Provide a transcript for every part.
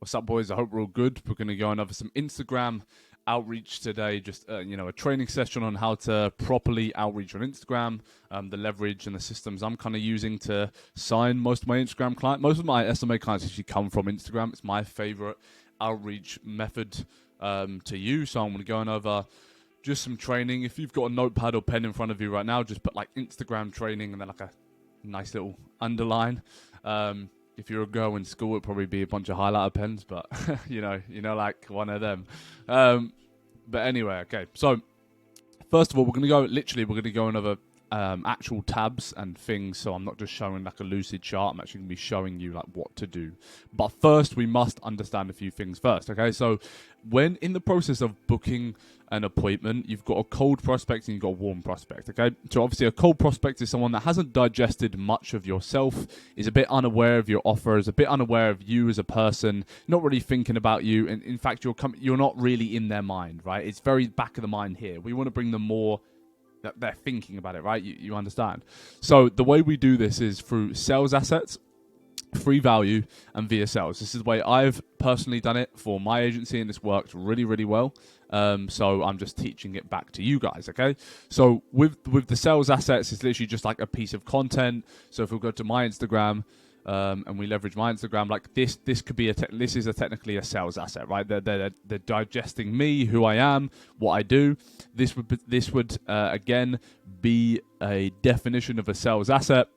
What's up, boys? I hope we're all good. We're going to go on over some Instagram outreach today. Just a training session on how to properly outreach on Instagram, the leverage and the systems I'm kind of using to sign most of my Instagram clients. Most of my SMA clients actually come from Instagram. It's my favorite outreach method to use. So I'm going to go on over just some training. If you've got a notepad or pen in front of you right now, just put like Instagram training and then like a nice little underline. If you're a girl in school, it'd probably be a bunch of highlighter pens, but like one of them. But anyway, okay. So first of all, we're going to go on over actual tabs and things. So I'm not just showing like a lucid chart. I'm actually going to be showing you like what to do. But first, we must understand a few things first. Okay. So when in the process of booking an appointment, you've got a cold prospect and you've got a warm prospect. Okay. So obviously a cold prospect is someone that hasn't digested much of yourself, is a bit unaware of your offer, is a bit unaware of you as a person, not really thinking about you. And in fact, you're not really in their mind, right? It's very back of the mind here. We want to bring them more that they're thinking about it, right? You understand? So the way we do this is through sales assets, free value, and via sales. This is the way I've personally done it for my agency, and it's worked really, really well. So I'm just teaching it back to you guys, okay? So with the sales assets, it's literally just like a piece of content. So if we go to my Instagram, and we leverage my Instagram, like this could be this is technically a sales asset, right? They're digesting me, who I am, what I do. This would again be a definition of a sales asset.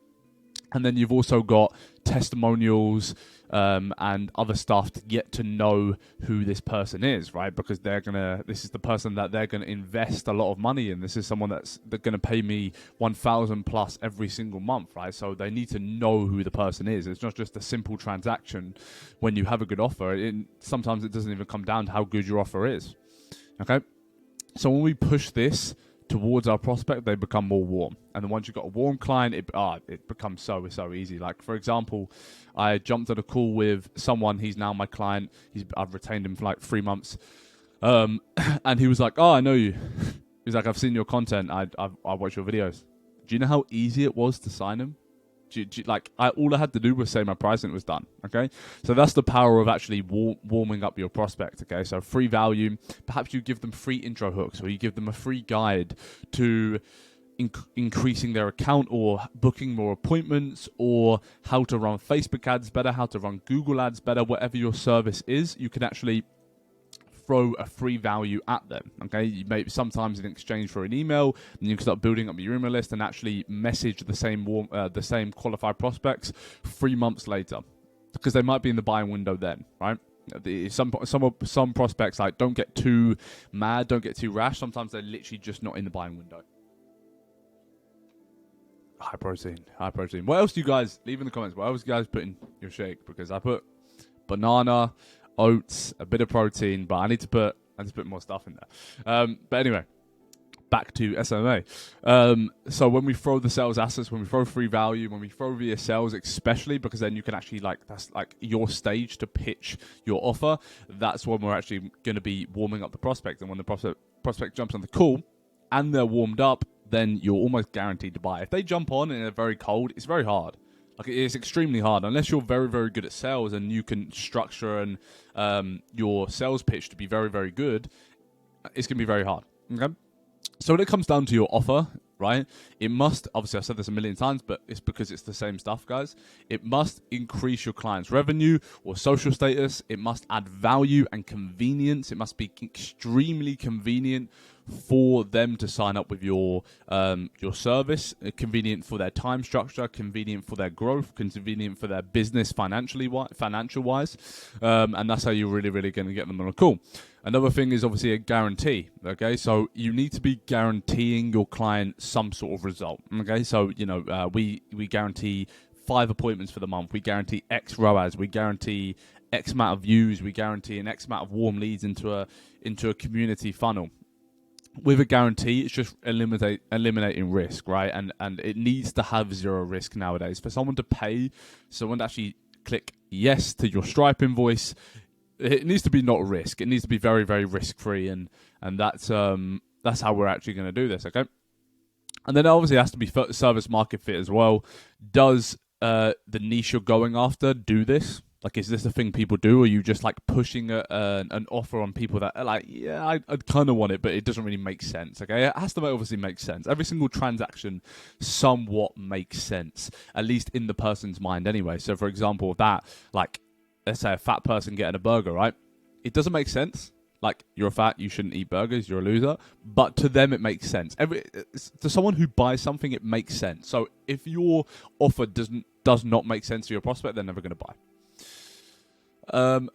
And then you've also got testimonials and other stuff to get to know who this person is, right? Because this is the person that they're gonna invest a lot of money in. This is someone they're gonna pay me 1,000 plus every single month, right? So they need to know who the person is. It's not just a simple transaction. When you have a good offer, sometimes it doesn't even come down to how good your offer is. Okay, so when we push this towards our prospect, they become more warm. And then once you've got a warm client, it becomes so easy. Like, for example, I jumped on a call with someone. He's now my client. I've retained him for like 3 months. And he was like, "Oh, I know you." He's like, "I've seen your content. I watch your videos." Do you know how easy it was to sign him? All I had to do was say my price and it was done. Okay, so that's the power of actually warming up your prospect. Okay, so free value. Perhaps you give them free intro hooks, or you give them a free guide to increasing their account, or booking more appointments, or how to run Facebook ads better, how to run Google ads better. Whatever your service is, you can actually throw a free value at them. Okay, you maybe sometimes in exchange for an email, and you can start building up your email list and actually message the same qualified prospects 3 months later, because they might be in the buying window then, right? Some prospects, like, don't get too mad, don't get too rash. Sometimes they're literally just not in the buying window. High protein. What else do you guys leave in the comments? What else do you guys put in your shake? Because I put banana, oats, a bit of protein, but I need to put more stuff in there. But anyway, back to SMMA. So when we throw the sales assets, when we throw free value, when we throw via sales, especially because then you can actually, that's like your stage to pitch your offer. That's when we're actually going to be warming up the prospect. And when the prospect jumps on the call and they're warmed up, then you're almost guaranteed to buy. If they jump on and they're very cold, it's very hard. Like, it's extremely hard unless you're very, very good at sales and you can structure and your sales pitch to be very, very good. It's going to be very hard. Okay. So when it comes down to your offer, right, it must, obviously I've said this a million times, but it's because it's the same stuff, guys. It must increase your client's revenue or social status. It must add value and convenience. It must be extremely convenient for them to sign up with your service, convenient for their time structure, convenient for their growth, convenient for their business financial wise, and that's how you're really, really going to get them on a call. Another thing is obviously a guarantee. Okay, so you need to be guaranteeing your client some sort of result. Okay, so we guarantee 5 appointments for the month. We guarantee X ROAS. We guarantee X amount of views. We guarantee an X amount of warm leads into a community funnel. With a guarantee, it's just eliminating risk, right? And it needs to have zero risk nowadays. For someone to actually click yes to your Stripe invoice, it needs to be not risk. It needs to be very, very risk-free, and that's how we're actually going to do this, okay? And then obviously it has to be service market fit as well. Does the niche you're going after do this? Like, is this a thing people do? Or are you just like pushing an offer on people that are like, yeah, I kind of want it, but it doesn't really make sense. Okay, it has to obviously make sense. Every single transaction somewhat makes sense, at least in the person's mind, anyway. So, for example, that like, let's say a fat person getting a burger, right? It doesn't make sense. Like, you're fat, you shouldn't eat burgers, you're a loser. But to them, it makes sense. To someone who buys something, it makes sense. So if your offer does not make sense to your prospect, they're never going to buy.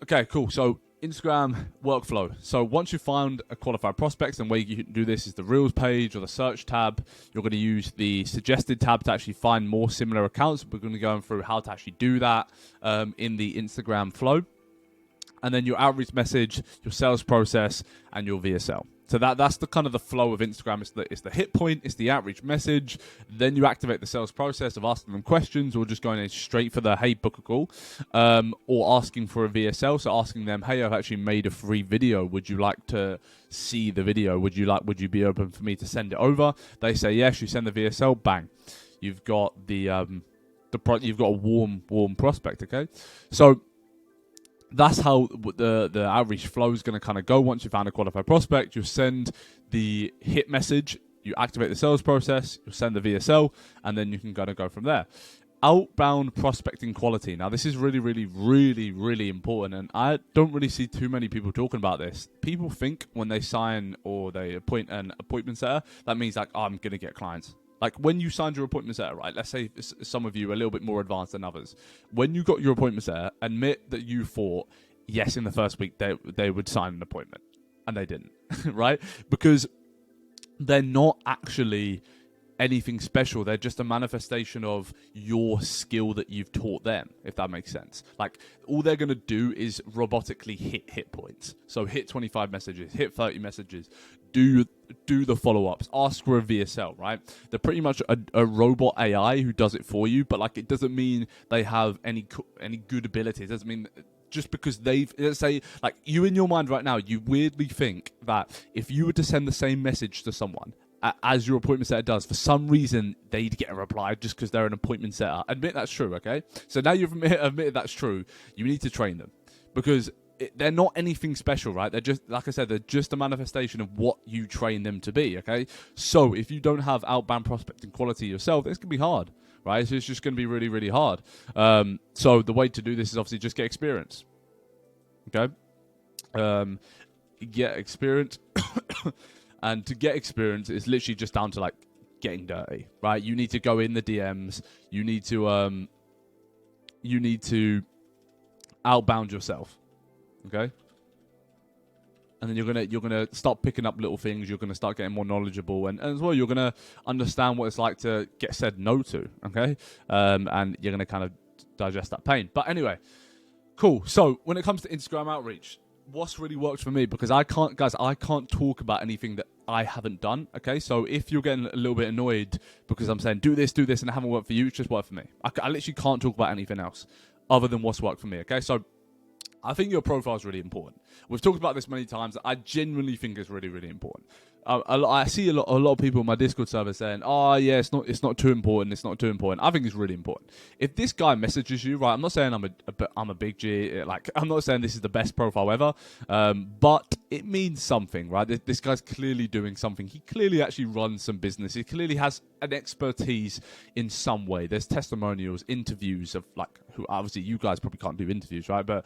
Okay, cool. So Instagram workflow. So once you found a qualified prospect, and the way you can do this is the Reels page or the search tab. You're going to use the suggested tab to actually find more similar accounts. We're going to go through how to actually do that in the Instagram flow. And then your outreach message, your sales process, and your VSL. So that's the kind of the flow of Instagram. It's the hit point, it's the outreach message. Then you activate the sales process of asking them questions, or just going in straight for the hey, book a call, or asking for a VSL. So asking them, hey, I've actually made a free video. Would you like to see the video? Would you be open for me to send it over? They say yes. You send the VSL. Bang, you've got you've got a warm prospect. Okay, so that's how the outreach flow is going to kind of go. Once you found a qualified prospect, you send the hit message, you activate the sales process, you send the VSL, and then you can kind of go from there. Outbound prospecting quality. Now, this is really, really, really, really important, and I don't really see too many people talking about this. People think when they sign or they appoint an appointment setter, that means like, oh, I'm going to get clients. Like when you signed your appointment setter, right? Let's say some of you are a little bit more advanced than others. When you got your appointment setter, admit that you thought, yes, in the first week they would sign an appointment. And they didn't, right? Because they're not actually anything special. They're just a manifestation of your skill that you've taught them, if that makes sense. Like, all they're going to do is robotically hit points. So hit 25 messages, hit 30 messages, do the follow-ups, ask for a VSL, right? They're pretty much a robot AI who does it for you, but like, it doesn't mean they have any good abilities. It doesn't mean just because let's say, like, you in your mind right now, you weirdly think that if you were to send the same message to someone as your appointment setter does, for some reason they'd get a reply just because they're an appointment setter. Admit that's true, okay? So now you've admitted that's true, you need to train them, because they're not anything special, right? They're just, like I said, they're just a manifestation of what you train them to be, okay? So if you don't have outbound prospecting quality yourself, it's going to be hard, right? So it's just going to be really, really hard. So the way to do this is obviously just get experience, okay? Get experience. And to get experience, it's literally just down to like getting dirty, right? You need to go in the DMs. You need to outbound yourself, okay? And then you're gonna start picking up little things. You're gonna start getting more knowledgeable, and as well, you're gonna understand what it's like to get said no to, okay? And you're gonna kind of digest that pain. But anyway, cool. So when it comes to Instagram outreach, what's really worked for me, because I can't talk about anything that I haven't done, okay? So if you're getting a little bit annoyed because I'm saying do this, and it haven't worked for you, it's just worked for me. I literally can't talk about anything else other than what's worked for me, okay? So I think your profile is really important. We've talked about this many times. I genuinely think it's really, really important. I see a lot of people in my Discord server saying, "Oh yeah, it's not too important. It's not too important." I think it's really important. If this guy messages you, right? I'm not saying I'm a big G. Like, I'm not saying this is the best profile ever, but it means something, right? This guy's clearly doing something. He clearly actually runs some business. He clearly has an expertise in some way. There's testimonials, interviews of like, who obviously you guys probably can't do interviews, right? But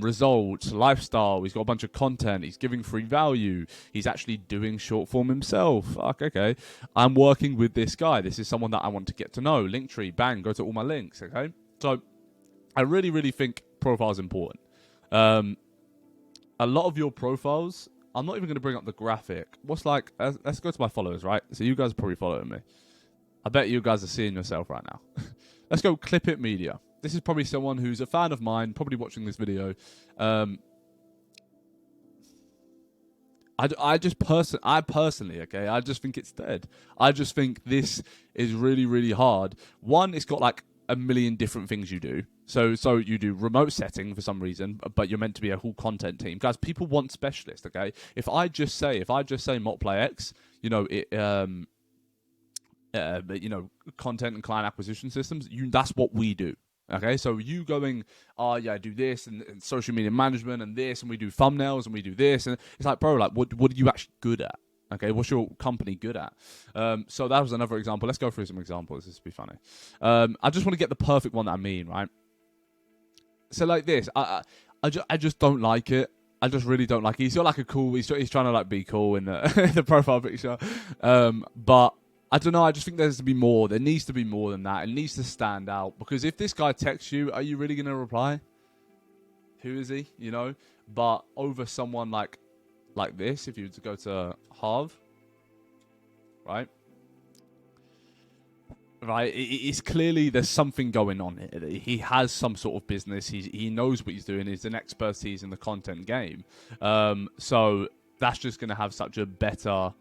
results, lifestyle. He's got a bunch of content. He's giving free value. He's actually doing short form himself. Fuck, okay. I'm working with this guy. This is someone that I want to get to know. Linktree, bang, go to all my links, okay? So I really, really think profile is important. A lot of your profiles, I'm not even going to bring up the graphic. Let's go to my followers, right? So you guys are probably following me. I bet you guys are seeing yourself right now. Let's go Clip It Media. This is probably someone who's a fan of mine, probably watching this video. I personally, okay, I just think it's dead. I just think this is really, really hard. One, it's got like a million different things you do. So you do remote setting for some reason, but you're meant to be a whole content team. Guys, people want specialists, okay? If I just say Multiplay X, content and client acquisition systems, that's what we do. Okay, so you going, oh yeah, I do this and social media management and this, and we do thumbnails and we do this, and it's like, bro, like what are you actually good at? Okay, what's your company good at? So that was another example. Let's go through some examples. This will be funny. I just want to get the perfect one that I mean, right? So like this, I just don't like it. I just really don't like it. He's got like a cool. He's trying to like be cool in the, the profile picture, but I don't know. I just think there's to be more. There needs to be more than that. It needs to stand out, because if this guy texts you, are you really gonna reply? Who is he? You know. But over someone like this, if you were to go to Harv, right? Right, it's clearly there's something going on here. He has some sort of business. He knows what he's doing. He's an expertise in the content game. So that's just going to have such a better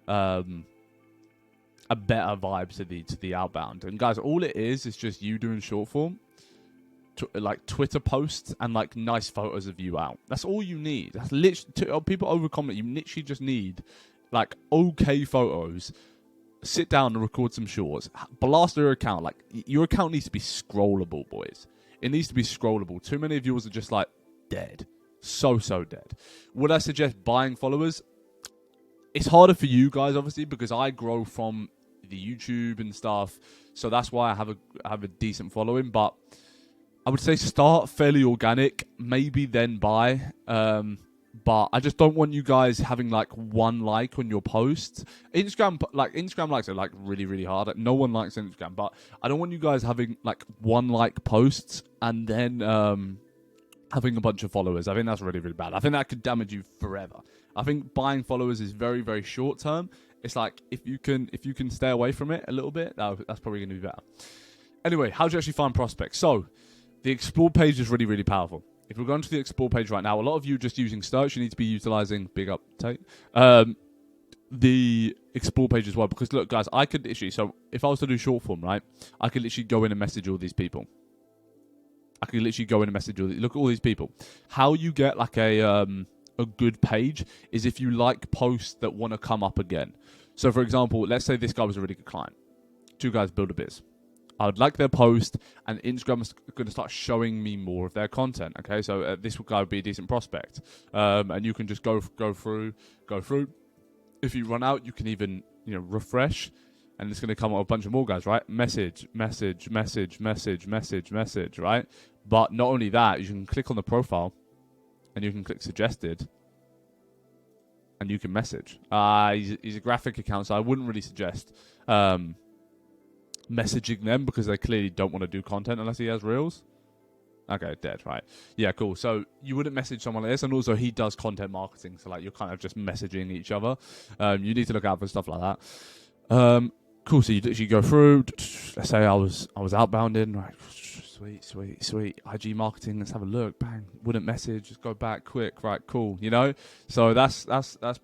vibe to the outbound. And guys, all it is just you doing short form, like Twitter posts and like nice photos of you out. That's all you need. That's literally, people overcomment. You literally just need like okay photos. Sit down and record some shorts. Blast your account. Like, your account needs to be scrollable, boys. It needs to be scrollable. Too many of yours are just like dead. So dead. Would I suggest buying followers? It's harder for you guys, obviously, because I grow from the YouTube and stuff. So that's why I have a decent following. But I would say start fairly organic. Maybe then buy. But I just don't want you guys having like one like on your posts. Instagram likes are like really, really hard. Like, no one likes Instagram, but I don't want you guys having like one like posts and then having a bunch of followers. I think that's really, really bad. I think that could damage you forever. I think buying followers is very, very short term. It's like if you can stay away from it a little bit, that's probably going to be better. Anyway, how do you actually find prospects? So the explore page is really, really powerful. If we're going to the explore page right now, a lot of you just using search, you need to be utilizing, big up Tate, the explore page as well. Because look, guys, I could literally, so if I was to do short form, right, I could literally go in and message all these people. Look at all these people. How you get like a good page is if you like posts that want to come up again. So for example, let's say this guy was a really good client. 2 guys build a biz. I would like their post, and Instagram is going to start showing me more of their content. Okay, so this guy would be a decent prospect, and you can just go through. If you run out, you can even refresh, and it's going to come up with a bunch of more guys, right? Message, right? But not only that, you can click on the profile, and you can click suggested, and you can message. He's a graphic account, so I wouldn't really suggest messaging them, because they clearly don't want to do content unless he has reels. Okay, dead, right. Yeah, cool. So you wouldn't message someone like this, and also he does content marketing, so like you're kind of just messaging each other. You need to look out for stuff like that. Cool, so you literally go through, let's say I was outbounding, right, sweet, IG marketing, let's have a look, bang, wouldn't message, just go back quick, right, cool, So that's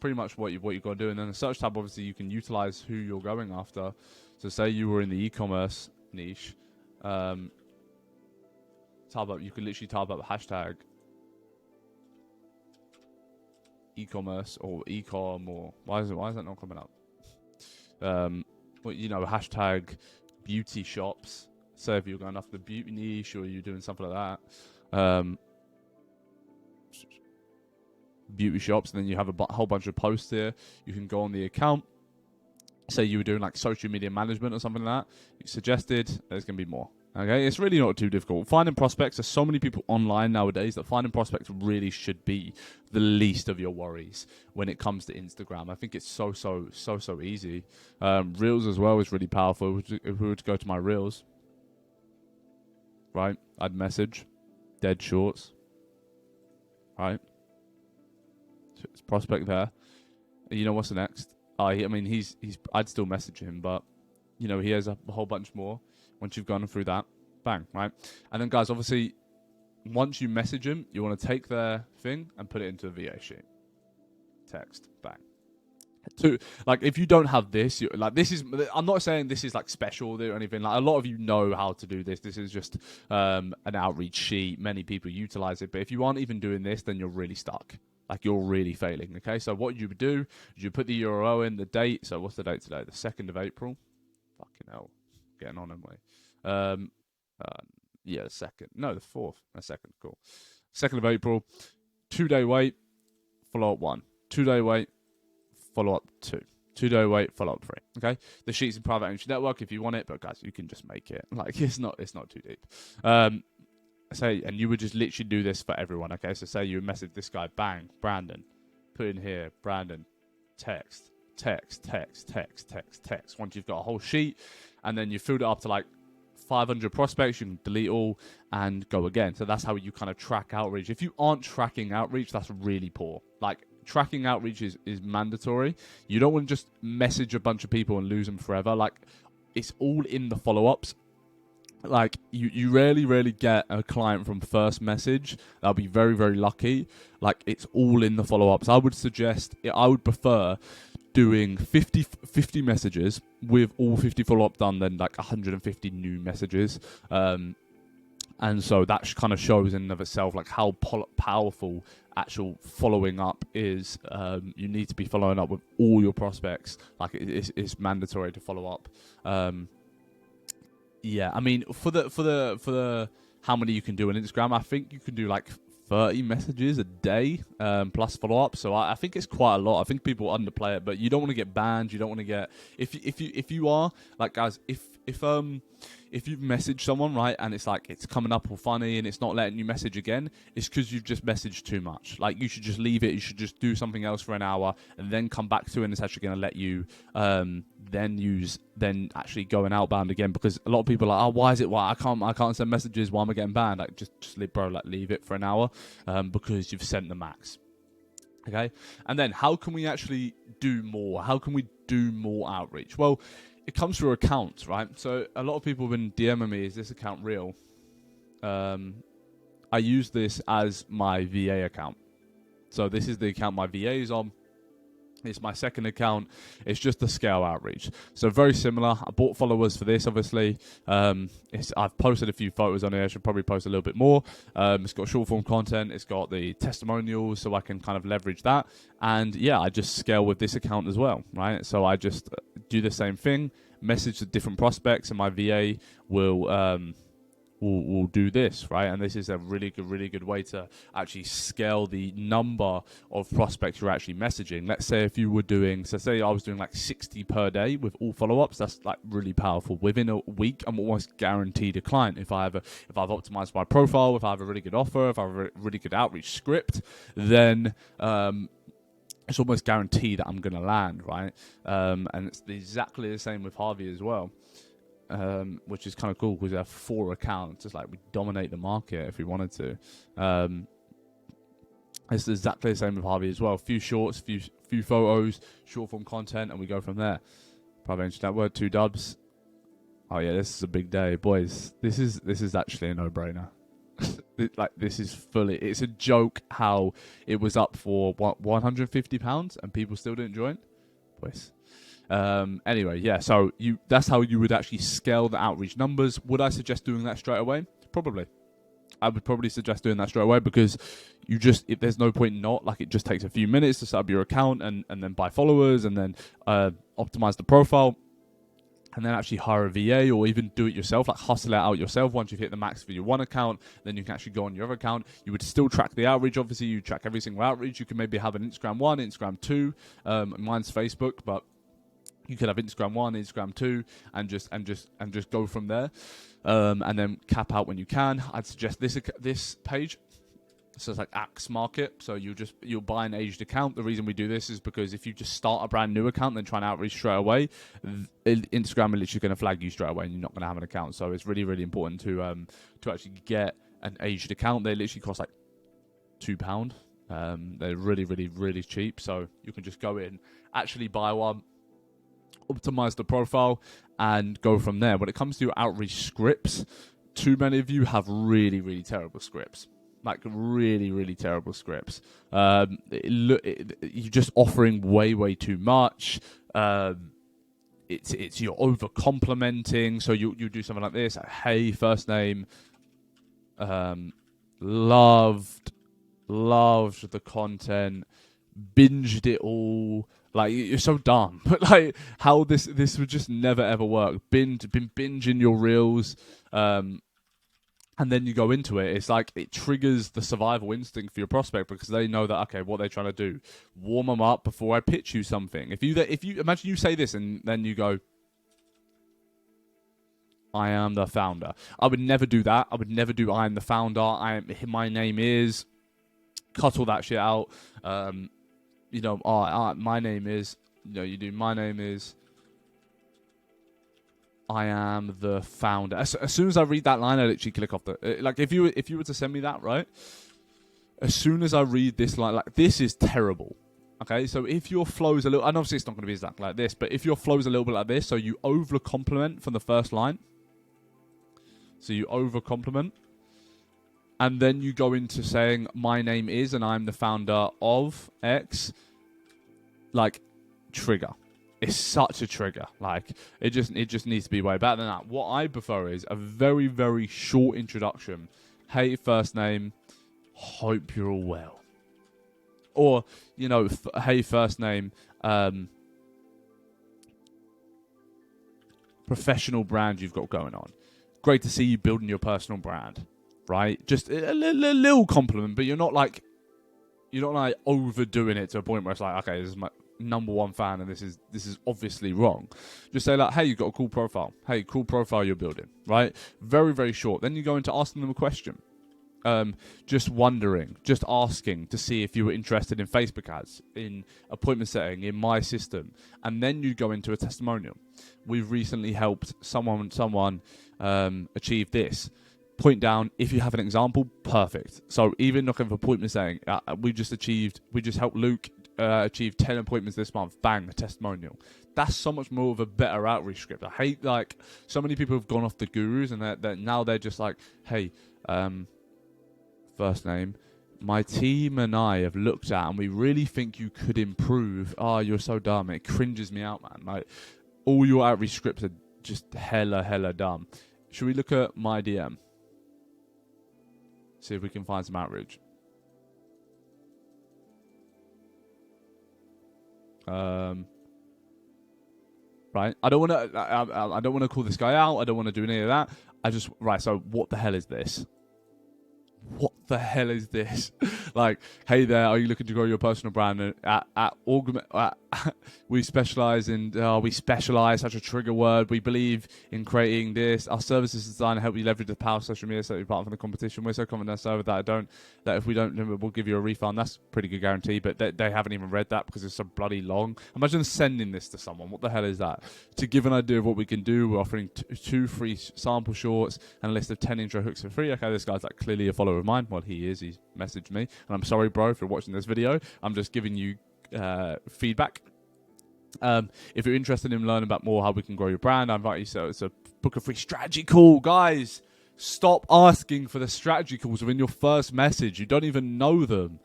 pretty much what you've got to do. And then the search tab, obviously you can utilize who you're going after. So say you were in the e-commerce niche, you could literally type up hashtag e-commerce or e-com, or why is that not coming up? Hashtag beauty shops. So if you're going after the beauty niche or you're doing something like that, beauty shops, and then you have a whole bunch of posts here. You can go on the account. Say you were doing like social media management or something like that. You suggested, there's going to be more. Okay, it's really not too difficult. Finding prospects, there's so many people online nowadays that finding prospects really should be the least of your worries when it comes to Instagram. I think it's so easy. Reels as well is really powerful. If we were to go to my Reels, right, I'd message, dead shorts, right? So it's prospect there. And you know what's the next? I'd still message him, but he has a whole bunch more. Once you've gone through that, bang, right? And then guys, obviously, once you message him, you want to take their thing and put it into a VA sheet. Text, bang. If you don't have this, I'm not saying this is like special or anything. Like, a lot of you know how to do this. This is just an outreach sheet. Many people utilize it, but if you aren't even doing this, then you're really stuck. Like, you're really failing, okay? So what you would do is you put the URL in, the date. So what's the date today? The 2nd of April. Fucking hell. Getting on, am I? Yeah, the 2nd. No, the 4th. The 2nd. Cool. 2nd of April. 2-day wait. Follow up 1. 2-day wait. Follow up 2. 2-day wait. Follow up 3. Okay. The sheet's in private entry network if you want it, but guys, you can just make it. Like it's not too deep. Say, and you would just literally do this for everyone. Okay. So say you message this guy, bang, Brandon, put in here, Brandon, text. Once you've got a whole sheet, and then you filled it up to like 500 prospects, you can delete all and go again. So that's how you kind of track outreach. If you aren't tracking outreach, that's really poor. Like tracking outreach is mandatory. You don't want to just message a bunch of people and lose them forever. Like it's all in the follow-ups. Like you rarely get a client from first message. That'll be very, very lucky. Like it's all in the follow-ups. I would prefer doing 50 messages with all 50 follow-up done than like 150 new messages. And so that kind of shows in and of itself like how powerful actual following up is. You need to be following up with all your prospects. Like it's mandatory to follow up. Yeah, I mean for the how many you can do on Instagram, I think you can do like 30 messages a day plus follow up. So I think it's quite a lot. I think people underplay it, but you don't want to get banned. You don't want to get if you are like guys, if you've messaged someone, right, and it's like it's coming up all funny and it's not letting you message again, it's because you've just messaged too much. Like you should just leave it. You should just do something else for an hour and then come back to it, and it's actually going to let you then actually go and outbound again. Because a lot of people are like, oh, why is it? Why I can't send messages? Why am I getting banned? Like just leave it for an hour because you've sent the max. Okay, and then how can we actually do more? How can we do more outreach? Well, it comes through accounts, right? So a lot of people have been DMing me, is this account real? I use this as my VA account. So this is the account my VA is on. It's my second account. It's just the scale outreach. So very similar. I bought followers for this, obviously. I've posted a few photos on it. I should probably post a little bit more. It's got short form content. It's got the testimonials, so I can kind of leverage that. And yeah, I just scale with this account as well, right? So I just do the same thing, message the different prospects, and my VA will do this, right? And this is a really good way to actually scale the number of prospects you're actually messaging. Let's say if you were doing, so say I was doing like 60 per day with all follow-ups, that's like really powerful. Within a week, I'm almost guaranteed a client. If I've optimized my profile, if I have a really good offer, if I have a really good outreach script, then it's almost guaranteed that I'm going to land, right? And it's exactly the same with Harvey as well. Which is kind of cool because we have 4 accounts. It's like we dominate the market if we wanted to. It's exactly the same with Harvey as well. Few shorts, few photos, short form content, and we go from there. Private entry network, 2 dubs. Oh yeah, this is a big day, boys. This is actually a no-brainer. This is fully. It's a joke how it was up for what £150 and people still didn't join, boys. Anyway, yeah, so that's how you would actually scale the outreach numbers. Would I suggest doing that straight away? Probably. I would probably suggest doing that straight away because if there's no point not, like it just takes a few minutes to set up your account and then buy followers and then optimize the profile and then actually hire a VA or even do it yourself, like hustle it out yourself. Once you've hit the max for your one account, then you can actually go on your other account. You would still track the outreach. Obviously, you track every single outreach. You can maybe have an Instagram 1, Instagram 2. Mine's Facebook, but you could have Instagram 1, Instagram 2, and just go from there, and then cap out when you can. I'd suggest this page. So it's like Axe Market. So you'll buy an aged account. The reason we do this is because if you just start a brand new account and then try and outreach straight away, Instagram is literally going to flag you straight away, and you're not going to have an account. So it's really important to actually get an aged account. They literally cost like £2. They're really cheap. So you can just go in, actually buy one, optimize the profile, and go from there. When it comes to outreach scripts, too many of you have really terrible scripts. Like really terrible scripts. You're just offering way too much. It's you're over complimenting. So you do something like this. Like, hey, first name, loved the content, binged it all. Like, you're so dumb. But like, how this would just never ever work. Been binging your reels. and then you go into it, it's like it triggers the survival instinct for your prospect, because they know that, okay, what they're trying to do, warm them up before I pitch you something. If you imagine you say this and then you go, I am the founder. I would never do that. I would never do I am the founder. My name is, cut all that shit out. My name is, you do my name is, I am the founder. As soon as I read that line, I literally click off the... Like, if you were to send me that, right? As soon as I read this line, like, this is terrible. Okay, so if your flow is a little... And obviously it's not going to be exactly like this, but if your flow is a little bit like this, so you over-compliment from the first line. So you over-compliment. And then you go into saying, my name is, and I'm the founder of X. Like, trigger. It's such a trigger. Like, it just needs to be way better than that. What I prefer is a very, very short introduction. Hey, first name. Hope you're all well. Or, hey, first name. Professional brand you've got going on. Great to see you building your personal brand. Right? Just a little compliment, but you're not like overdoing it to a point where it's like, okay, this is my number one fan and this is obviously wrong. Just say like, hey, you've got a cool profile. Hey, cool profile you're building, right? Very, very short. Then you go into asking them a question. Just wondering, just asking to see if you were interested in Facebook ads, in appointment setting, in my system. And then you go into a testimonial. We've recently helped someone achieve this. Point down, if you have an example, perfect. So even looking for appointment setting, we just helped Luke achieve 10 appointments this month. Bang, a testimonial. That's so much more of a better outreach script. I hate, like, so many people have gone off the gurus and now they're just like, hey, first name, my team and I have looked at and we really think you could improve. Oh, you're so dumb. It cringes me out, man. Like, all your outreach scripts are just hella dumb. Should we look at my DM? See if we can find some outreach. Right. I don't want to call this guy out. I don't want to do any of that. So what the hell is this? What the hell is this? Like, hey there, are you looking to grow your personal brand? We specialize, such a trigger word. We believe in creating this. Our services is designed to help you leverage the power of social media so you're part of the competition. We're so confident that if we don't, we'll give you a refund. That's a pretty good guarantee, but they haven't even read that because it's so bloody long. Imagine sending this to someone. What the hell is that? To give an idea of what we can do, we're offering 2 free sample shorts and a list of 10 intro hooks for free. Okay, this guy's like clearly a follower of mine. Well, he is. He's messaged me. And I'm sorry, bro, if you're watching this video. I'm just giving you feedback. If you're interested in learning about more how we can grow your brand, I invite you to book a free strategy call. Guys, stop asking for the strategy calls within your first message. You don't even know them.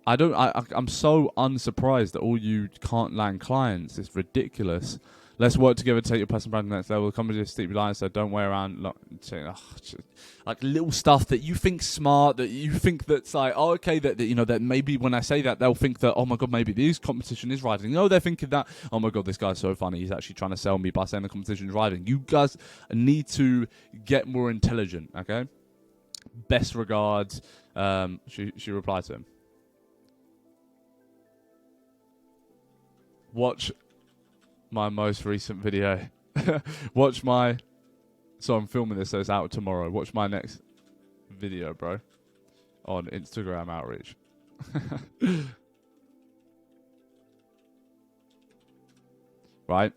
I'm so unsurprised that all you can't land clients. It's ridiculous. Let's work together to take your personal brand to the next level. Come to steep line, so don't wear around like little stuff that you think smart, that you think that's like, oh, okay, that maybe when I say that, they'll think that, oh my God, maybe this competition is rising. No, they're thinking that, oh my God, this guy's so funny. He's actually trying to sell me by saying the competition is rising. You guys need to get more intelligent, okay? Best regards. She replied to him. Watch my most recent video. So I'm filming this, so it's out tomorrow. Watch my next video, bro, on Instagram outreach. Right?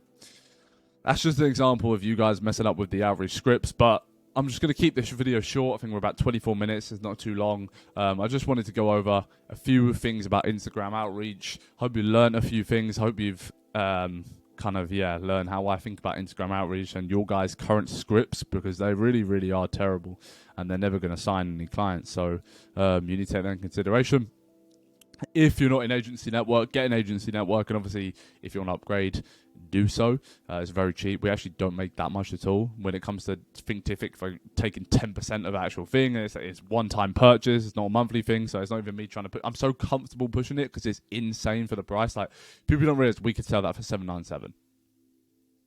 That's just an example of you guys messing up with the outreach scripts, but I'm just going to keep this video short. I think we're about 24 minutes. It's not too long. I just wanted to go over a few things about Instagram outreach. Hope you learned a few things. Hope you've learn how I think about Instagram outreach and your guys' current scripts, because they really, really are terrible and they're never going to sign any clients. So you need to take that in consideration. If you're not in agency network, get an agency network, and obviously if you want to upgrade, do so. It's very cheap. We actually don't make that much at all when it comes to Thinkific. For taking 10% of the actual thing, it's one-time purchase. It's not a monthly thing, so it's not even me trying to put. I'm so comfortable pushing it because it's insane for the price. Like, people don't realize we could sell that for $797,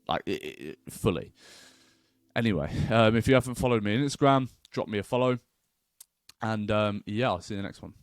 like fully. Anyway, if you haven't followed me on Instagram, drop me a follow. And yeah, I'll see you in the next one.